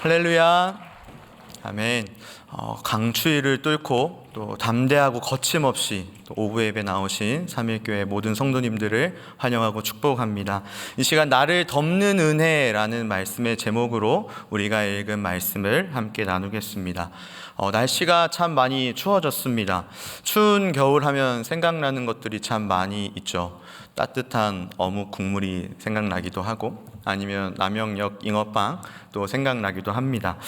할렐루야. 아멘. 강추위를 뚫고 또 담대하고 거침없이 또 오후 예배 나오신 삼일교회 모든 성도님들을 환영하고 축복합니다. 이 시간 나를 덮는 은혜라는 말씀의 제목으로 우리가 읽은 말씀을 함께 나누겠습니다. 날씨가 참 많이 추워졌습니다. 추운 겨울 하면 생각나는 것들이 참 많이 있죠. 따뜻한 어묵 국물이 생각나기도 하고 아니면 남영역 잉어빵 또 생각나기도 합니다.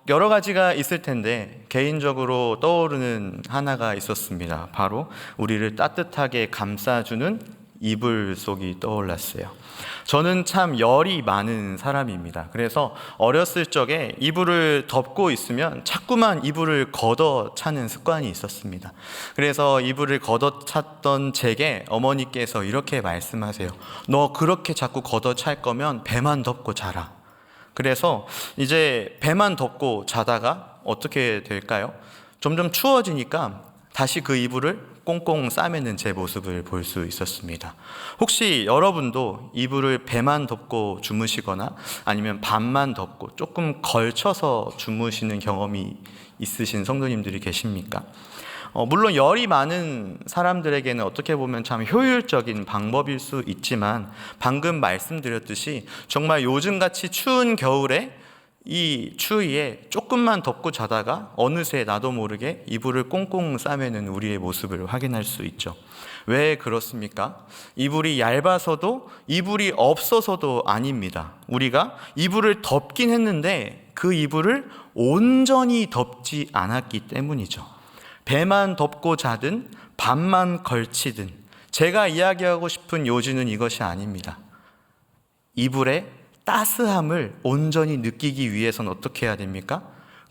여러 가지가 있을 텐데 개인적으로 떠오르는 하나가 있었습니다. 바로 우리를 따뜻하게 감싸주는 이불 속이 떠올랐어요. 저는 참 열이 많은 사람입니다. 그래서 어렸을 적에 이불을 덮고 있으면 자꾸만 이불을 걷어 차는 습관이 있었습니다. 그래서 이불을 걷어 찼던 제게 어머니께서 이렇게 말씀하세요. 너 그렇게 자꾸 걷어 찰 거면 배만 덮고 자라. 그래서 이제 배만 덮고 자다가 어떻게 될까요? 점점 추워지니까 다시 그 이불을 꽁꽁 싸매는 제 모습을 볼 수 있었습니다. 혹시 여러분도 이불을 배만 덮고 주무시거나 아니면 반만 덮고 조금 걸쳐서 주무시는 경험이 있으신 성도님들이 계십니까? 물론 열이 많은 사람들에게는 어떻게 보면 참 효율적인 방법일 수 있지만 방금 말씀드렸듯이 정말 요즘같이 추운 겨울에 이 추위에 조금만 덮고 자다가 어느새 나도 모르게 이불을 꽁꽁 싸매는 우리의 모습을 확인할 수 있죠. 왜 그렇습니까? 이불이 얇아서도 이불이 없어서도 아닙니다. 우리가 이불을 덮긴 했는데 그 이불을 온전히 덮지 않았기 때문이죠. 배만 덮고 자든 반만 걸치든 제가 이야기하고 싶은 요지는 이것이 아닙니다. 이불의 따스함을 온전히 느끼기 위해서는 어떻게 해야 됩니까?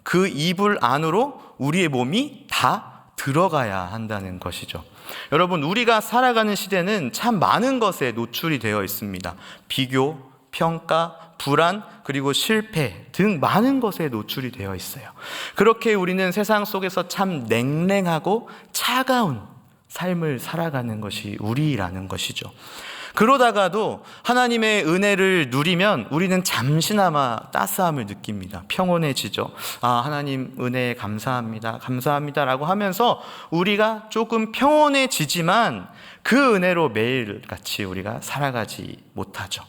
그 이불 안으로 우리의 몸이 다 들어가야 한다는 것이죠. 여러분, 우리가 살아가는 시대는 참 많은 것에 노출이 되어 있습니다. 비교, 평가, 불안, 그리고 실패 등 많은 것에 노출이 되어 있어요. 그렇게 우리는 세상 속에서 참 냉랭하고 차가운 삶을 살아가는 것이 우리라는 것이죠. 그러다가도 하나님의 은혜를 누리면 우리는 잠시나마 따스함을 느낍니다. 평온해지죠. 하나님 은혜에 감사합니다. 감사합니다라고 하면서 우리가 조금 평온해지지만 그 은혜로 매일같이 우리가 살아가지 못하죠.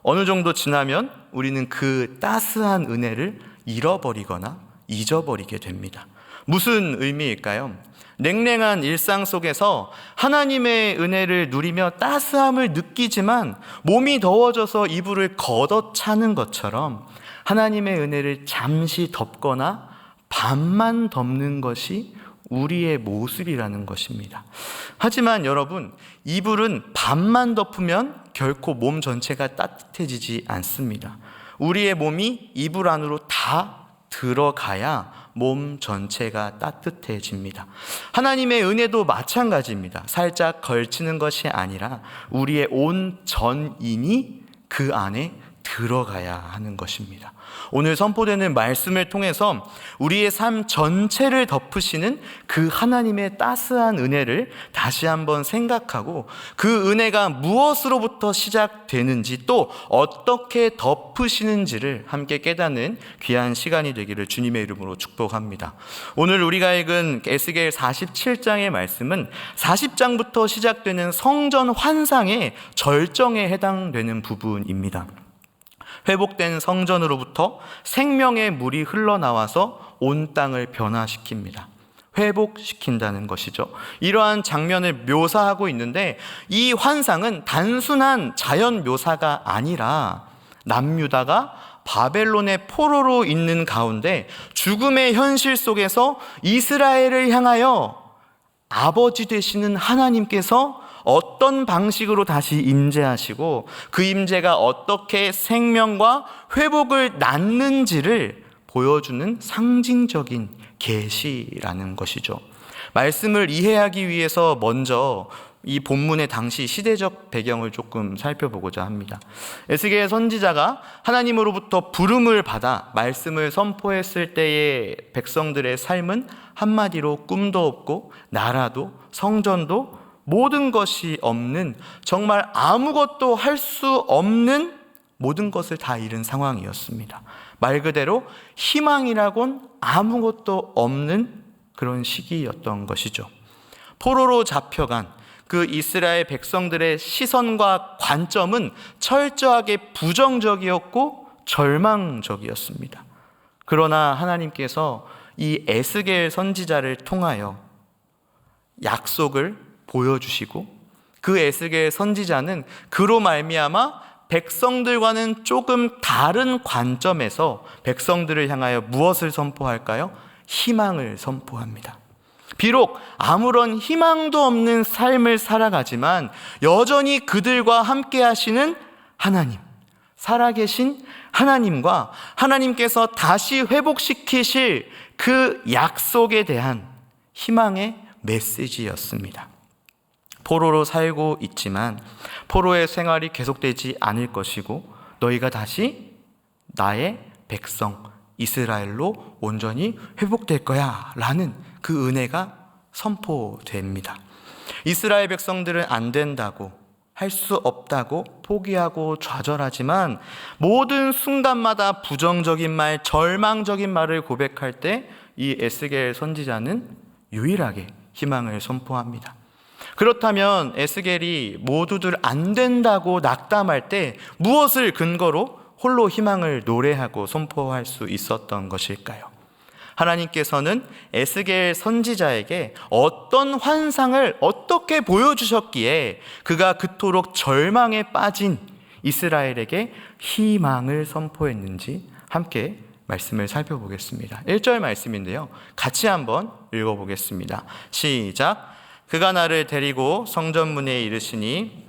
어느 정도 지나면 우리는 그 따스한 은혜를 잃어버리거나 잊어버리게 됩니다. 무슨 의미일까요? 냉랭한 일상 속에서 하나님의 은혜를 누리며 따스함을 느끼지만 몸이 더워져서 이불을 걷어차는 것처럼 하나님의 은혜를 잠시 덮거나 반만 덮는 것이 우리의 모습이라는 것입니다. 하지만 여러분, 이불은 반만 덮으면 결코 몸 전체가 따뜻해지지 않습니다. 우리의 몸이 이불 안으로 다 들어가야 몸 전체가 따뜻해집니다. 하나님의 은혜도 마찬가지입니다. 살짝 걸치는 것이 아니라 우리의 온 전인이 그 안에 들어가야 하는 것입니다. 오늘 선포되는 말씀을 통해서 우리의 삶 전체를 덮으시는 그 하나님의 따스한 은혜를 다시 한번 생각하고 그 은혜가 무엇으로부터 시작되는지 또 어떻게 덮으시는지를 함께 깨닫는 귀한 시간이 되기를 주님의 이름으로 축복합니다. 오늘 우리가 읽은 에스겔 47장의 말씀은 40장부터 시작되는 성전 환상의 절정에 해당되는 부분입니다. 회복된 성전으로부터 생명의 물이 흘러나와서 온 땅을 변화시킵니다. 회복시킨다는 것이죠. 이러한 장면을 묘사하고 있는데 이 환상은 단순한 자연 묘사가 아니라 남유다가 바벨론의 포로로 있는 가운데 죽음의 현실 속에서 이스라엘을 향하여 아버지 되시는 하나님께서 어떤 방식으로 다시 임재하시고 그 임재가 어떻게 생명과 회복을 낳는지를 보여주는 상징적인 계시라는 것이죠. 말씀을 이해하기 위해서 먼저 이 본문의 당시 시대적 배경을 조금 살펴보고자 합니다. 에스겔 선지자가 하나님으로부터 부름을 받아 말씀을 선포했을 때의 백성들의 삶은 한마디로 꿈도 없고 나라도 성전도 모든 것이 없는 정말 아무것도 할 수 없는 모든 것을 다 잃은 상황이었습니다. 말 그대로 희망이라곤 아무것도 없는 그런 시기였던 것이죠. 포로로 잡혀간 그 이스라엘 백성들의 시선과 관점은 철저하게 부정적이었고 절망적이었습니다. 그러나 하나님께서 이 에스겔 선지자를 통하여 약속을 보여주시고 그 에스겔 선지자는 그로 말미암아 백성들과는 조금 다른 관점에서 백성들을 향하여 무엇을 선포할까요? 희망을 선포합니다. 비록 아무런 희망도 없는 삶을 살아가지만 여전히 그들과 함께 하시는 하나님, 살아계신 하나님과 하나님께서 다시 회복시키실 그 약속에 대한 희망의 메시지였습니다. 포로로 살고 있지만 포로의 생활이 계속되지 않을 것이고 너희가 다시 나의 백성 이스라엘로 온전히 회복될 거야 라는 그 은혜가 선포됩니다. 이스라엘 백성들은 안 된다고, 할 수 없다고 포기하고 좌절하지만 모든 순간마다 부정적인 말, 절망적인 말을 고백할 때 이 에스겔 선지자는 유일하게 희망을 선포합니다. 그렇다면 에스겔이 모두들 안 된다고 낙담할 때 무엇을 근거로 홀로 희망을 노래하고 선포할 수 있었던 것일까요? 하나님께서는 에스겔 선지자에게 어떤 환상을 어떻게 보여주셨기에 그가 그토록 절망에 빠진 이스라엘에게 희망을 선포했는지 함께 말씀을 살펴보겠습니다. 1절 말씀인데요. 같이 한번 읽어보겠습니다. 시작. 그가 나를 데리고 성전문에 이르시니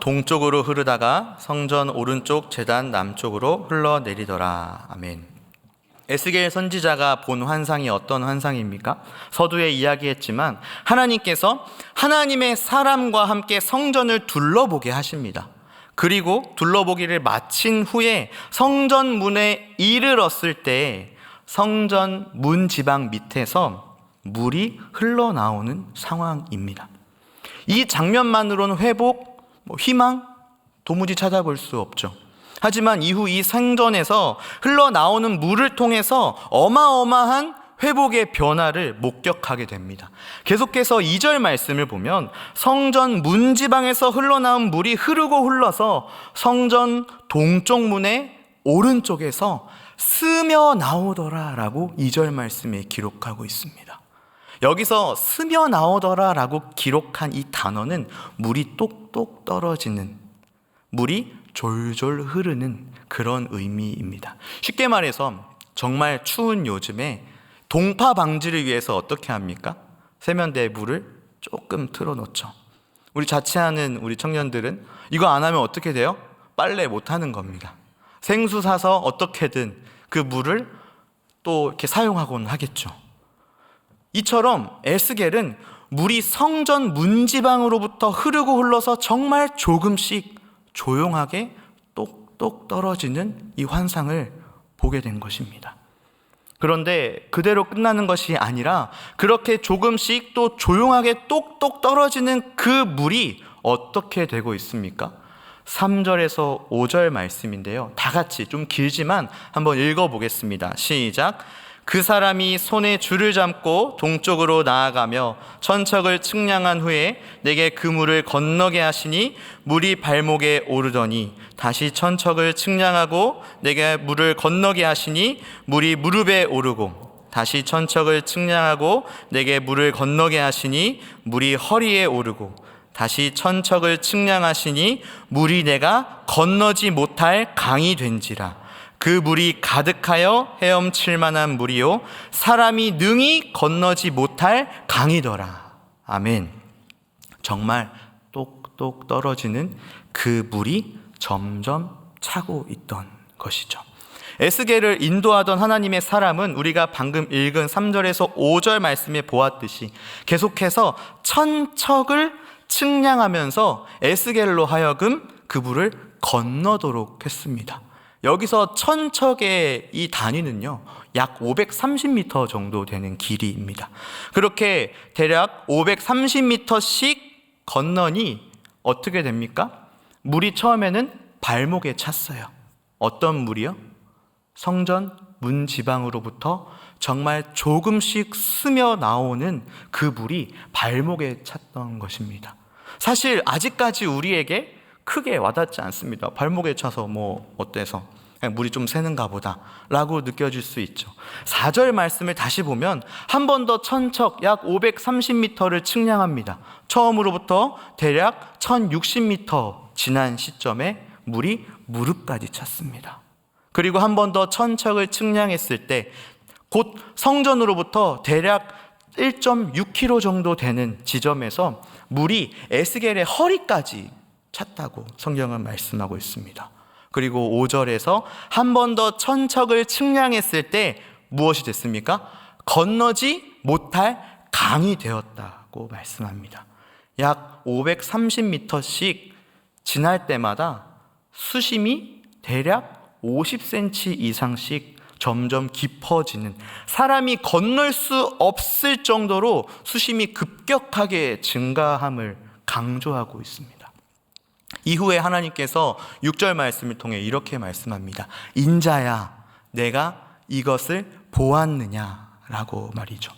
동쪽으로 흐르다가 성전 오른쪽 제단 남쪽으로 흘러내리더라. 아멘. 에스겔 선지자가 본 환상이 어떤 환상입니까? 서두에 이야기했지만 하나님께서 하나님의 사람과 함께 성전을 둘러보게 하십니다. 그리고 둘러보기를 마친 후에 성전 문에 이르렀을 때 성전 문 지방 밑에서 물이 흘러나오는 상황입니다. 이 장면만으로는 회복, 희망, 도무지 찾아볼 수 없죠. 하지만 이후 이 성전에서 흘러나오는 물을 통해서 어마어마한 회복의 변화를 목격하게 됩니다. 계속해서 2절 말씀을 보면 성전 문지방에서 흘러나온 물이 흐르고 흘러서 성전 동쪽 문의 오른쪽에서 스며 나오더라 라고 2절 말씀에 기록하고 있습니다. 여기서 스며 나오더라 라고 기록한 이 단어는 물이 똑똑 떨어지는, 물이 졸졸 흐르는 그런 의미입니다. 쉽게 말해서 정말 추운 요즘에 동파 방지를 위해서 어떻게 합니까? 세면대에 물을 조금 틀어놓죠. 우리 자취하는 우리 청년들은 이거 안 하면 어떻게 돼요? 빨래 못 하는 겁니다. 생수 사서 어떻게든 그 물을 또 이렇게 사용하곤 하겠죠. 이처럼 에스겔은 물이 성전 문지방으로부터 흐르고 흘러서 정말 조금씩 조용하게 똑똑 떨어지는 이 환상을 보게 된 것입니다. 그런데 그대로 끝나는 것이 아니라 그렇게 조금씩 또 조용하게 똑똑 떨어지는 그 물이 어떻게 되고 있습니까? 3절에서 5절 말씀인데요. 다 같이 좀 길지만 한번 읽어보겠습니다. 시작. 그 사람이 손에 줄을 잡고 동쪽으로 나아가며 천척을 측량한 후에 내게 그 물을 건너게 하시니 물이 발목에 오르더니 다시 천척을 측량하고 내게 물을 건너게 하시니 물이 무릎에 오르고 다시 천척을 측량하고 내게 물을 건너게 하시니 물이 허리에 오르고 다시 천척을 측량하시니 물이 내가 건너지 못할 강이 된지라. 그 물이 가득하여 헤엄칠 만한 물이요 사람이 능히 건너지 못할 강이더라. 아멘. 정말 똑똑 떨어지는 그 물이 점점 차고 있던 것이죠. 에스겔을 인도하던 하나님의 사람은 우리가 방금 읽은 3절에서 5절 말씀에 보았듯이 계속해서 천척을 측량하면서 에스겔로 하여금 그 물을 건너도록 했습니다. 여기서 천척의 이 단위는요, 약 530m 정도 되는 길이입니다. 그렇게 대략 530m씩 건너니 어떻게 됩니까? 물이 처음에는 발목에 찼어요. 어떤 물이요? 성전 문 지방으로부터 정말 조금씩 스며 나오는 그 물이 발목에 찼던 것입니다. 사실 아직까지 우리에게 크게 와닿지 않습니다. 발목에 차서 뭐 어때서 그냥 물이 좀 새는가 보다 라고 느껴질 수 있죠. 4절 말씀을 다시 보면 한 번 더 천척 약 530m를 측량합니다. 처음으로부터 대략 1060m 지난 시점에 물이 무릎까지 찼습니다. 그리고 한 번 더 천척을 측량했을 때 곧 성전으로부터 대략 1.6km 정도 되는 지점에서 물이 에스겔의 허리까지 찼다고 성경은 말씀하고 있습니다. 그리고 5절에서 한 번 더 천척을 측량했을 때 무엇이 됐습니까? 건너지 못할 강이 되었다고 말씀합니다. 약 530m씩 지날 때마다 수심이 대략 50cm 이상씩 점점 깊어지는, 사람이 건널 수 없을 정도로 수심이 급격하게 증가함을 강조하고 있습니다. 이후에 하나님께서 6절 말씀을 통해 이렇게 말씀합니다. 인자야, 내가 이것을 보았느냐라고 말이죠.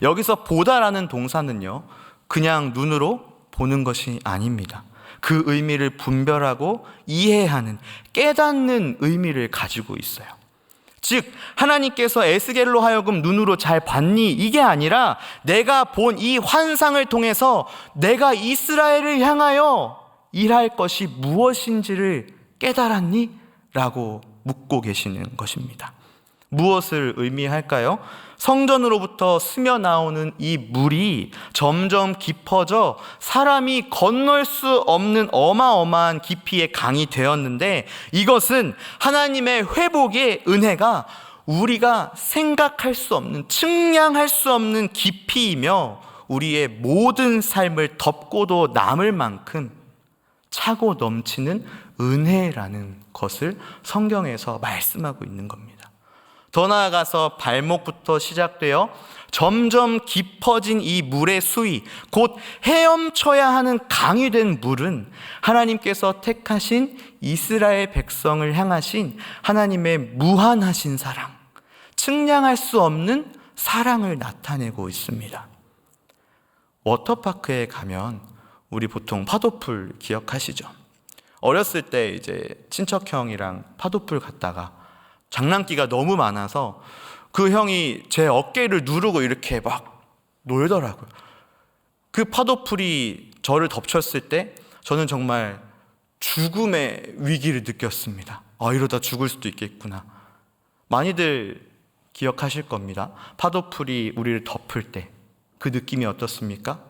여기서 보다라는 동사는요, 그냥 눈으로 보는 것이 아닙니다. 그 의미를 분별하고 이해하는, 깨닫는 의미를 가지고 있어요. 즉 하나님께서 에스겔로 하여금 눈으로 잘 봤니? 이게 아니라 내가 본 이 환상을 통해서 내가 이스라엘을 향하여 일할 것이 무엇인지를 깨달았니? 라고 묻고 계시는 것입니다. 무엇을 의미할까요? 성전으로부터 스며 나오는 이 물이 점점 깊어져 사람이 건널 수 없는 어마어마한 깊이의 강이 되었는데, 이것은 하나님의 회복의 은혜가 우리가 생각할 수 없는, 측량할 수 없는 깊이이며 우리의 모든 삶을 덮고도 남을 만큼 차고 넘치는 은혜라는 것을 성경에서 말씀하고 있는 겁니다. 더 나아가서 발목부터 시작되어 점점 깊어진 이 물의 수위, 곧 헤엄쳐야 하는 강이 된 물은 하나님께서 택하신 이스라엘 백성을 향하신 하나님의 무한하신 사랑, 측량할 수 없는 사랑을 나타내고 있습니다. 워터파크에 가면 우리 보통 파도풀 기억하시죠? 어렸을 때 이제 친척형이랑 파도풀 갔다가 장난기가 너무 많아서 그 형이 제 어깨를 누르고 이렇게 막 놀더라고요. 그 파도풀이 저를 덮쳤을 때 저는 정말 죽음의 위기를 느꼈습니다. 이러다 죽을 수도 있겠구나. 많이들 기억하실 겁니다. 파도풀이 우리를 덮을 때 그 느낌이 어떻습니까?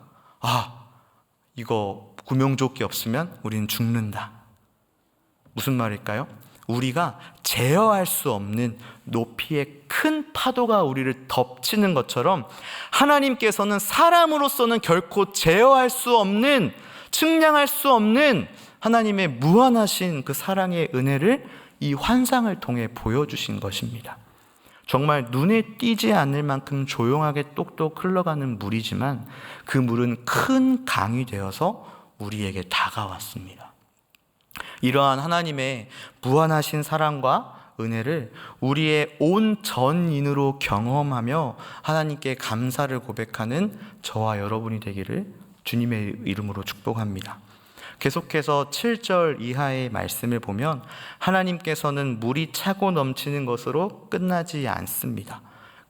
이거 구명조끼 없으면 우리는 죽는다. 무슨 말일까요? 우리가 제어할 수 없는 높이의 큰 파도가 우리를 덮치는 것처럼 하나님께서는 사람으로서는 결코 제어할 수 없는, 측량할 수 없는 하나님의 무한하신 그 사랑의 은혜를 이 환상을 통해 보여주신 것입니다. 정말 눈에 띄지 않을 만큼 조용하게 똑똑 흘러가는 물이지만 그 물은 큰 강이 되어서 우리에게 다가왔습니다. 이러한 하나님의 무한하신 사랑과 은혜를 우리의 온 전인으로 경험하며 하나님께 감사를 고백하는 저와 여러분이 되기를 주님의 이름으로 축복합니다. 계속해서 7절 이하의 말씀을 보면 하나님께서는 물이 차고 넘치는 것으로 끝나지 않습니다.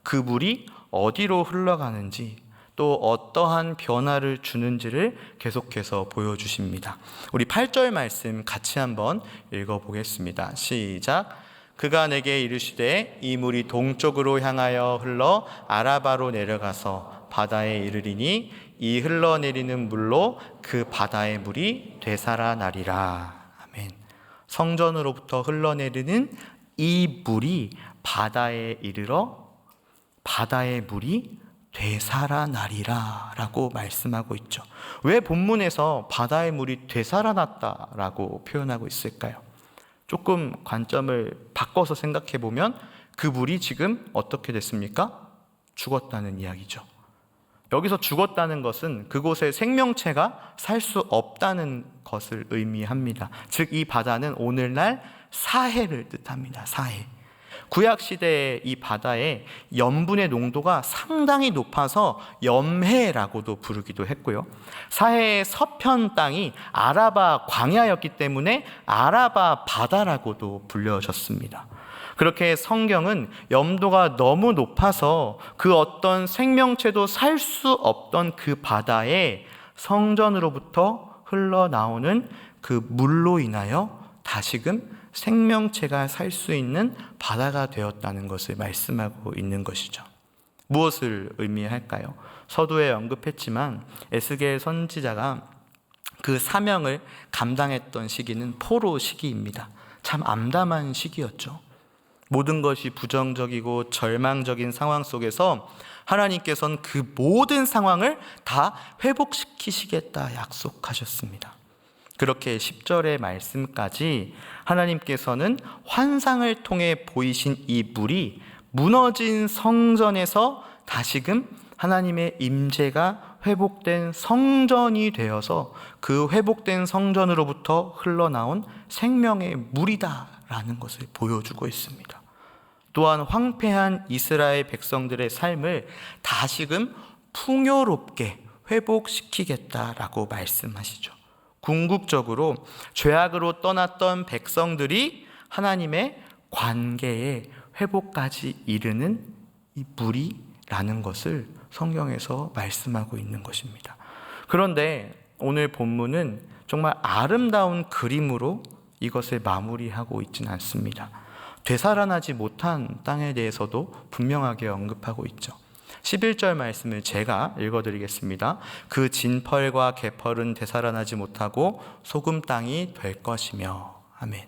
그 물이 어디로 흘러가는지, 또 어떠한 변화를 주는지를 계속해서 보여주십니다. 우리 8절 말씀 같이 한번 읽어보겠습니다. 시작. 그가 내게 이르시되 이 물이 동쪽으로 향하여 흘러 아라바로 내려가서 바다에 이르리니 이 흘러내리는 물로 그 바다의 물이 되살아나리라. 아멘. 성전으로부터 흘러내리는 이 물이 바다에 이르러 바다의 물이 되살아나리라 라고 말씀하고 있죠. 왜 본문에서 바다의 물이 되살아났다라고 표현하고 있을까요? 조금 관점을 바꿔서 생각해 보면 그 물이 지금 어떻게 됐습니까? 죽었다는 이야기죠. 여기서 죽었다는 것은 그곳에 생명체가 살 수 없다는 것을 의미합니다. 즉 이 바다는 오늘날 사해를 뜻합니다. 사해. 구약시대의 이 바다에 염분의 농도가 상당히 높아서 염해라고도 부르기도 했고요. 사해의 서편 땅이 아라바 광야였기 때문에 아라바 바다라고도 불려졌습니다. 그렇게 성경은 염도가 너무 높아서 그 어떤 생명체도 살 수 없던 그 바다에 성전으로부터 흘러나오는 그 물로 인하여 다시금 생명체가 살 수 있는 바다가 되었다는 것을 말씀하고 있는 것이죠. 무엇을 의미할까요? 서두에 언급했지만 에스겔 선지자가 그 사명을 감당했던 시기는 포로 시기입니다. 참 암담한 시기였죠. 모든 것이 부정적이고 절망적인 상황 속에서 하나님께서는 그 모든 상황을 다 회복시키시겠다 약속하셨습니다. 그렇게 10절의 말씀까지 하나님께서는 환상을 통해 보이신 이 물이 무너진 성전에서 다시금 하나님의 임재가 회복된 성전이 되어서 그 회복된 성전으로부터 흘러나온 생명의 물이다라는 것을 보여주고 있습니다. 또한 황폐한 이스라엘 백성들의 삶을 다시금 풍요롭게 회복시키겠다라고 말씀하시죠. 궁극적으로 죄악으로 떠났던 백성들이 하나님의 관계의 회복까지 이르는 이 물이라는 것을 성경에서 말씀하고 있는 것입니다. 그런데 오늘 본문은 정말 아름다운 그림으로 이것을 마무리하고 있지는 않습니다. 되살아나지 못한 땅에 대해서도 분명하게 언급하고 있죠. 11절 말씀을 제가 읽어드리겠습니다. 그 진펄과 개펄은 되살아나지 못하고 소금 땅이 될 것이며. 아멘.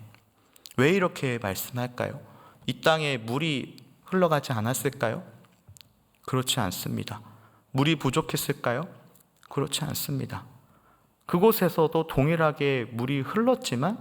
왜 이렇게 말씀할까요? 이 땅에 물이 흘러가지 않았을까요? 그렇지 않습니다. 물이 부족했을까요? 그렇지 않습니다. 그곳에서도 동일하게 물이 흘렀지만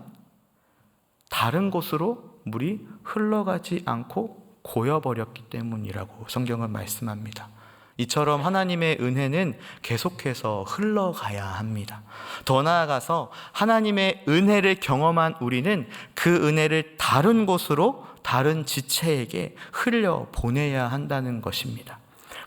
다른 곳으로 물이 흘러가지 않고 고여버렸기 때문이라고 성경은 말씀합니다. 이처럼 하나님의 은혜는 계속해서 흘러가야 합니다. 더 나아가서 하나님의 은혜를 경험한 우리는 그 은혜를 다른 곳으로 다른 지체에게 흘려보내야 한다는 것입니다.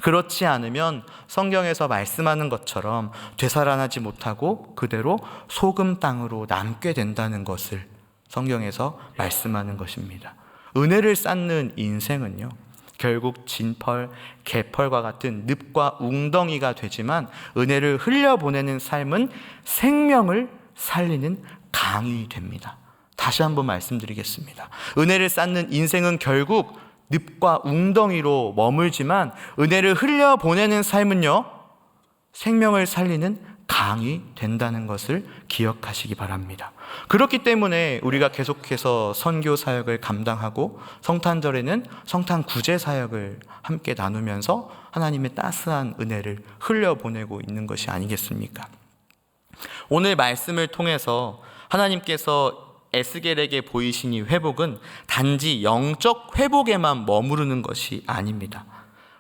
그렇지 않으면 성경에서 말씀하는 것처럼 되살아나지 못하고 그대로 소금 땅으로 남게 된다는 것을 성경에서 말씀하는 것입니다. 은혜를 쌓는 인생은요, 결국 진펄, 개펄과 같은 늪과 웅덩이가 되지만 은혜를 흘려보내는 삶은 생명을 살리는 강이 됩니다. 다시 한번 말씀드리겠습니다. 은혜를 쌓는 인생은 결국 늪과 웅덩이로 머물지만 은혜를 흘려보내는 삶은요, 생명을 살리는 강이 된다는 것을 기억하시기 바랍니다. 그렇기 때문에 우리가 계속해서 선교 사역을 감당하고 성탄절에는 성탄 구제 사역을 함께 나누면서 하나님의 따스한 은혜를 흘려보내고 있는 것이 아니겠습니까? 오늘 말씀을 통해서 하나님께서 에스겔에게 보이신 이 회복은 단지 영적 회복에만 머무르는 것이 아닙니다.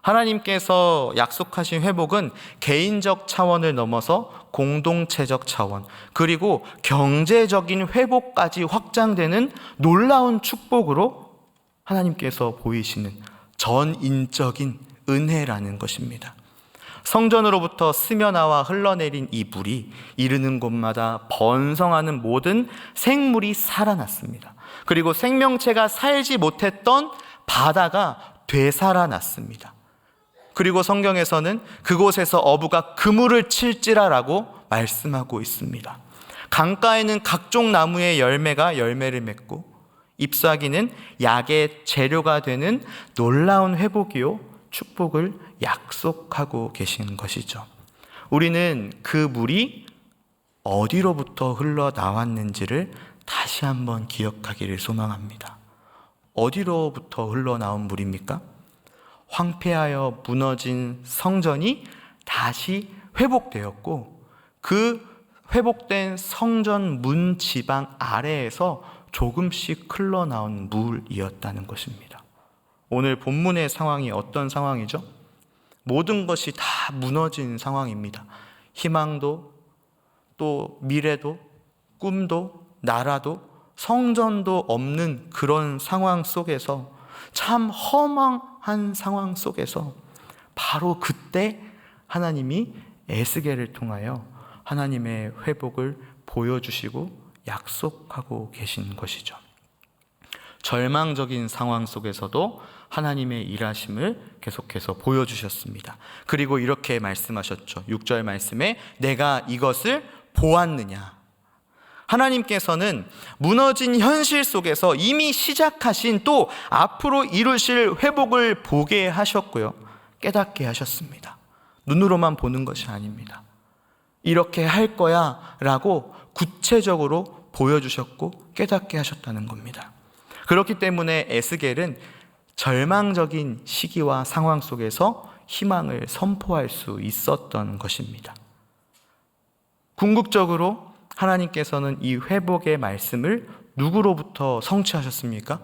하나님께서 약속하신 회복은 개인적 차원을 넘어서 공동체적 차원, 그리고 경제적인 회복까지 확장되는 놀라운 축복으로 하나님께서 보이시는 전인적인 은혜라는 것입니다. 성전으로부터 스며나와 흘러내린 이 물이 이르는 곳마다 번성하는 모든 생물이 살아났습니다. 그리고 생명체가 살지 못했던 바다가 되살아났습니다. 그리고 성경에서는 그곳에서 어부가 그물을 칠지라라고 말씀하고 있습니다. 강가에는 각종 나무의 열매가 열매를 맺고 잎사귀는 약의 재료가 되는 놀라운 회복이요 축복을 약속하고 계신 것이죠. 우리는 그 물이 어디로부터 흘러나왔는지를 다시 한번 기억하기를 소망합니다. 어디로부터 흘러나온 물입니까? 황폐하여 무너진 성전이 다시 회복되었고 그 회복된 성전 문 지방 아래에서 조금씩 흘러나온 물이었다는 것입니다. 오늘 본문의 상황이 어떤 상황이죠? 모든 것이 다 무너진 상황입니다. 희망도, 또 미래도, 꿈도, 나라도, 성전도 없는 그런 상황 속에서, 참 허망한 상황 속에서 바로 그때 하나님이 에스겔을 통하여 하나님의 회복을 보여주시고 약속하고 계신 것이죠. 절망적인 상황 속에서도 하나님의 일하심을 계속해서 보여주셨습니다. 그리고 이렇게 말씀하셨죠. 6절 말씀에 내가 이것을 보았느냐. 하나님께서는 무너진 현실 속에서 이미 시작하신 또 앞으로 이루실 회복을 보게 하셨고요, 깨닫게 하셨습니다. 눈으로만 보는 것이 아닙니다. 이렇게 할 거야 라고 구체적으로 보여주셨고 깨닫게 하셨다는 겁니다. 그렇기 때문에 에스겔은 절망적인 시기와 상황 속에서 희망을 선포할 수 있었던 것입니다. 궁극적으로 하나님께서는 이 회복의 말씀을 누구로부터 성취하셨습니까?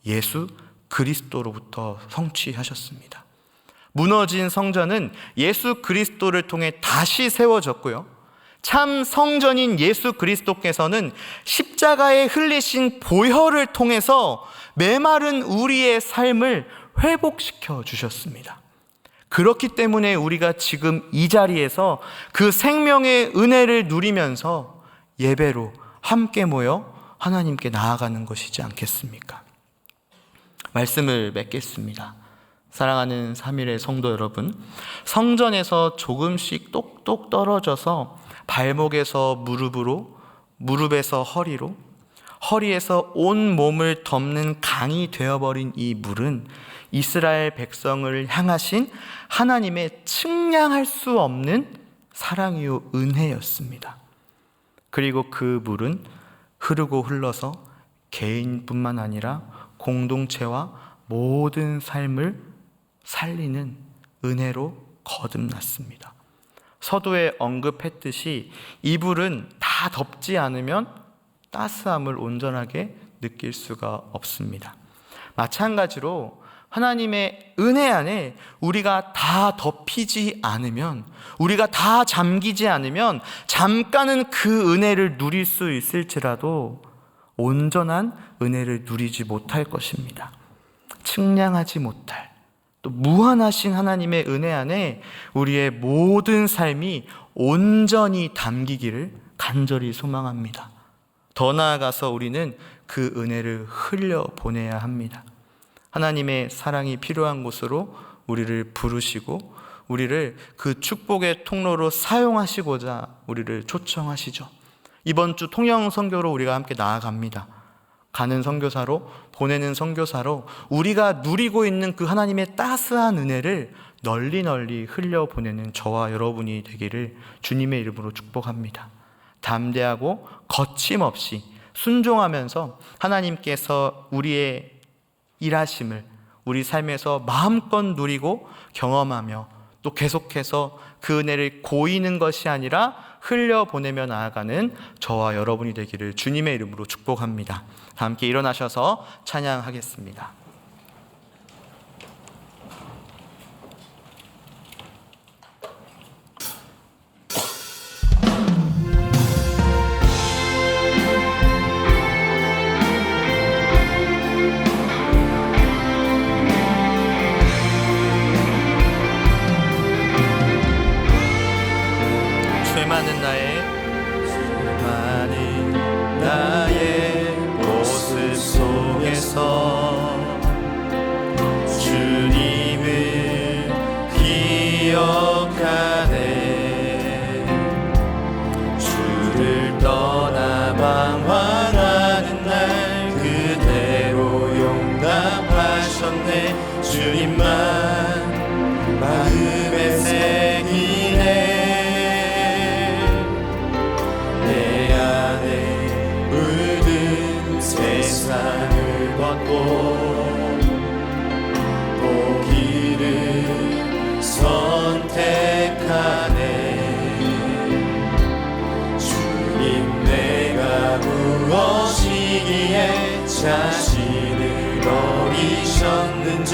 예수 그리스도로부터 성취하셨습니다. 무너진 성전은 예수 그리스도를 통해 다시 세워졌고요, 참 성전인 예수 그리스도께서는 십자가에 흘리신 보혈을 통해서 메마른 우리의 삶을 회복시켜 주셨습니다. 그렇기 때문에 우리가 지금 이 자리에서 그 생명의 은혜를 누리면서 예배로 함께 모여 하나님께 나아가는 것이지 않겠습니까? 말씀을 맺겠습니다. 사랑하는 3일의 성도 여러분, 성전에서 조금씩 똑똑 떨어져서 발목에서 무릎으로, 무릎에서 허리로, 허리에서 온 몸을 덮는 강이 되어버린 이 물은 이스라엘 백성을 향하신 하나님의 측량할 수 없는 사랑이요 은혜였습니다. 그리고 그 물은 흐르고 흘러서 개인뿐만 아니라 공동체와 모든 삶을 살리는 은혜로 거듭났습니다. 서두에 언급했듯이 이 불은 다 덮지 않으면 따스함을 온전하게 느낄 수가 없습니다. 마찬가지로 하나님의 은혜 안에 우리가 다 덮이지 않으면, 우리가 다 잠기지 않으면 잠깐은 그 은혜를 누릴 수 있을지라도 온전한 은혜를 누리지 못할 것입니다. 측량하지 못할, 또 무한하신 하나님의 은혜 안에 우리의 모든 삶이 온전히 담기기를 간절히 소망합니다. 더 나아가서 우리는 그 은혜를 흘려보내야 합니다. 하나님의 사랑이 필요한 곳으로 우리를 부르시고 우리를 그 축복의 통로로 사용하시고자 우리를 초청하시죠. 이번 주 통영 선교로 우리가 함께 나아갑니다. 가는 선교사로, 보내는 선교사로 우리가 누리고 있는 그 하나님의 따스한 은혜를 널리 널리 흘려보내는 저와 여러분이 되기를 주님의 이름으로 축복합니다. 담대하고 거침없이 순종하면서 하나님께서 우리의 일하심을 우리 삶에서 마음껏 누리고 경험하며 또 계속해서 그 은혜를 고이는 것이 아니라 흘려보내며 나아가는 저와 여러분이 되기를 주님의 이름으로 축복합니다. 다 함께 일어나셔서 찬양하겠습니다. 나의 모습 속에서 주님을 기억하네. 주를 떠나 방황하는 날 그대로 용납하셨네. 주님만 마음에 새기네. 세상을 벗고 보기를 선택하네. 주님 내가 무엇이기에 자신을 버리셨는지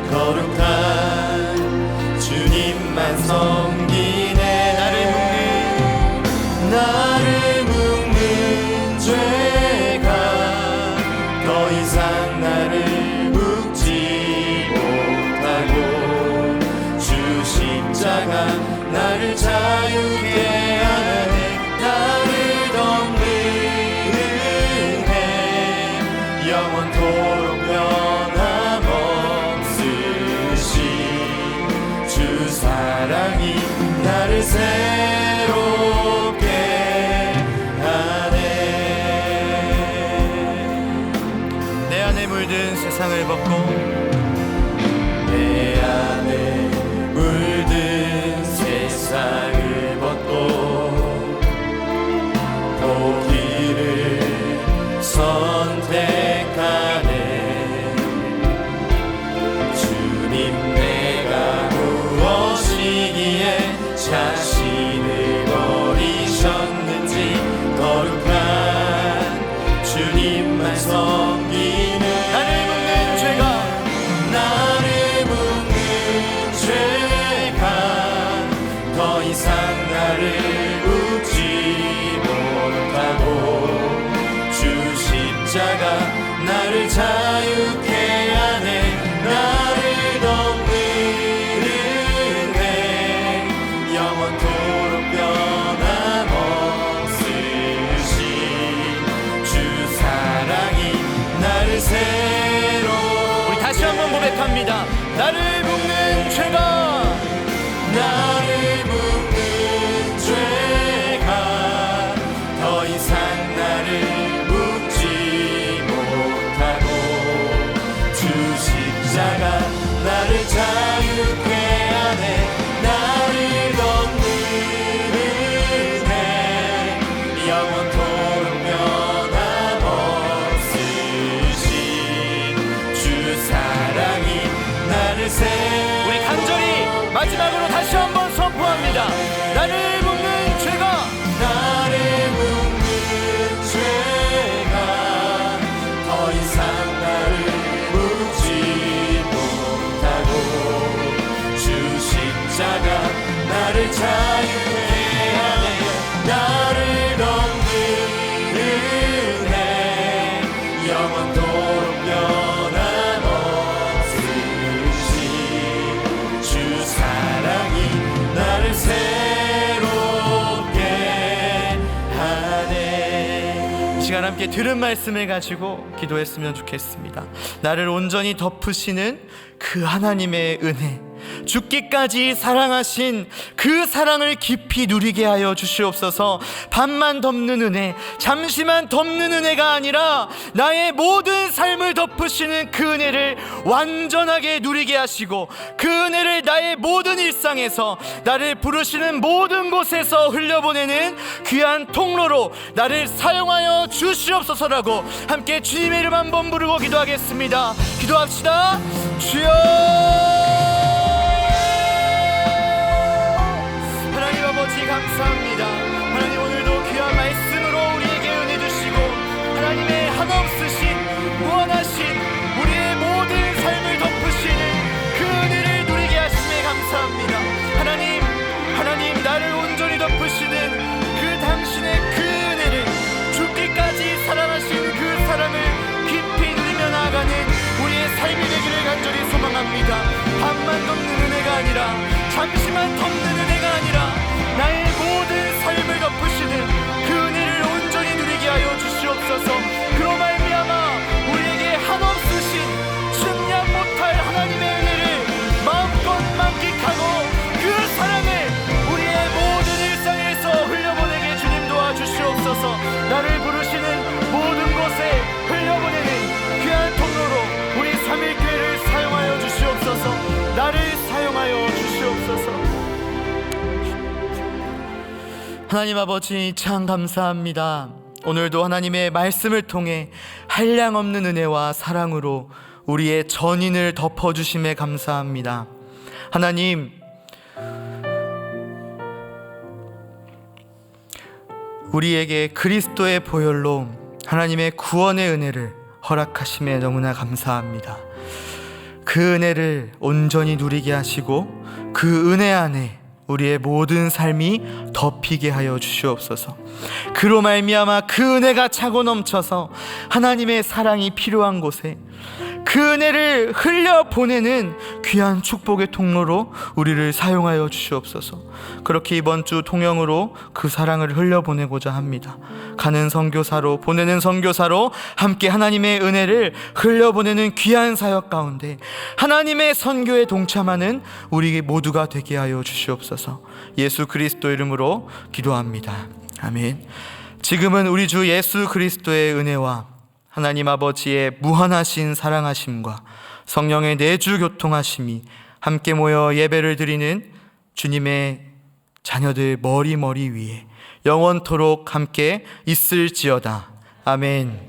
거룩한 주 주님만 섬기네. 나를 묶는 죄가 더 이상 나를 묶지 못하고 주 십자가 나를 자유케 하네. 나를 덮는 은혜 영원토록 변함없으신 주 사랑이 나를 새롭게 하네. 내 안에 물든 세상을 벗고 내 안에 물든 세상을 벗고 보기를 선택하네. 주님 내가 무엇이기에 자신을 버리셨는지 거룩한 주님만 섬기는 나를 묶는 죄가 더 이상 나를 묶지 못하고 주 십자가 나를 자유케 하네. 나를 덮는 은혜 영원토록 변함없으신 주 사랑이 나를 새로. 우리 다시 한번 고백합니다. 나를 묶는 죄가 나를 묶는 죄가 더 이상 나를 묶지 못하고 주 십자가 나를 자유케 하네. 나를 덮는 은혜 영원토록 변함없으신 주 사랑이 나를 우리 간절히 마지막으로 다시 한번 선포합니다. 나를 묶는 죄가 더 이상 나를 묶지 못하고 주 십자가 나를 자유케 하네. 나를 덮는 은혜 영원토록 변함없으신 주 사랑이 나를 새롭게 하네. 이 시간 함께 들은 말씀을 가지고 기도했으면 좋겠습니다. 나를 온전히 덮으시는 그 하나님의 은혜, 죽기까지 사랑하신 그 사랑을 깊이 누리게 하여 주시옵소서. 반만 덮는 은혜, 잠시만 덮는 은혜가 아니라 나의 모든 삶을 덮으시는 그 은혜를 완전하게 누리게 하시고 그 은혜를 나의 모든 일상에서 나를 부르시는 모든 곳에서 흘려보내는 귀한 통로로 나를 사용하여 주시옵소서라고 함께 주님의 이름 한번 부르고 기도하겠습니다. 기도합시다. 주여, 하나님 아버지 감사합니다. 하나님 오늘도 귀한 말씀으로 우리에게 은혜 주시고 하나님의 한없으신 무한하신 우리의 모든 삶을 덮으시는 그 은혜를 누리게 하심에 감사합니다. 하나님 나를 온전히 덮으시는 그 당신의 그 은혜를 죽기까지 사랑하신 그 사랑을 깊이 누리며 나아가는 우리의 삶이 되기를 간절히 소망합니다. 반만 덮는 은혜가 아니라 잠시만 덮는 은혜가 아니라 나의 모든 삶을 덮으시는 그 은혜를 온전히 누리게 하여 주시옵소서. 그로 말미암아 우리에게 한없으신 측량 못할 하나님의 은혜를 마음껏 만끽하고 그 사랑을 우리의 모든 일상에서 흘려보내게 주님 도와주시옵소서. 나를 부르시는 모든 곳에 흘려보내는 귀한 통로로 우리 3일교회를 사용하여 주시옵소서. 나를 사용하여 주시옵소서. 하나님 아버지 참 감사합니다. 오늘도 하나님의 말씀을 통해 한량없는 은혜와 사랑으로 우리의 전인을 덮어주심에 감사합니다. 하나님, 우리에게 그리스도의 보혈로 하나님의 구원의 은혜를 허락하심에 너무나 감사합니다. 그 은혜를 온전히 누리게 하시고 그 은혜 안에 우리의 모든 삶이 덮이게 하여 주시옵소서. 그로 말미암아 그 은혜가 차고 넘쳐서 하나님의 사랑이 필요한 곳에 그 은혜를 흘려보내는 귀한 축복의 통로로 우리를 사용하여 주시옵소서. 그렇게 이번 주 통영으로 그 사랑을 흘려보내고자 합니다. 가는 선교사로, 보내는 선교사로 함께 하나님의 은혜를 흘려보내는 귀한 사역 가운데 하나님의 선교에 동참하는 우리 모두가 되게 하여 주시옵소서. 예수 그리스도 이름으로 기도합니다. 아멘. 지금은 우리 주 예수 그리스도의 은혜와 하나님 아버지의 무한하신 사랑하심과 성령의 내주 교통하심이 함께 모여 예배를 드리는 주님의 자녀들 머리 위에 영원토록 함께 있을지어다. 아멘.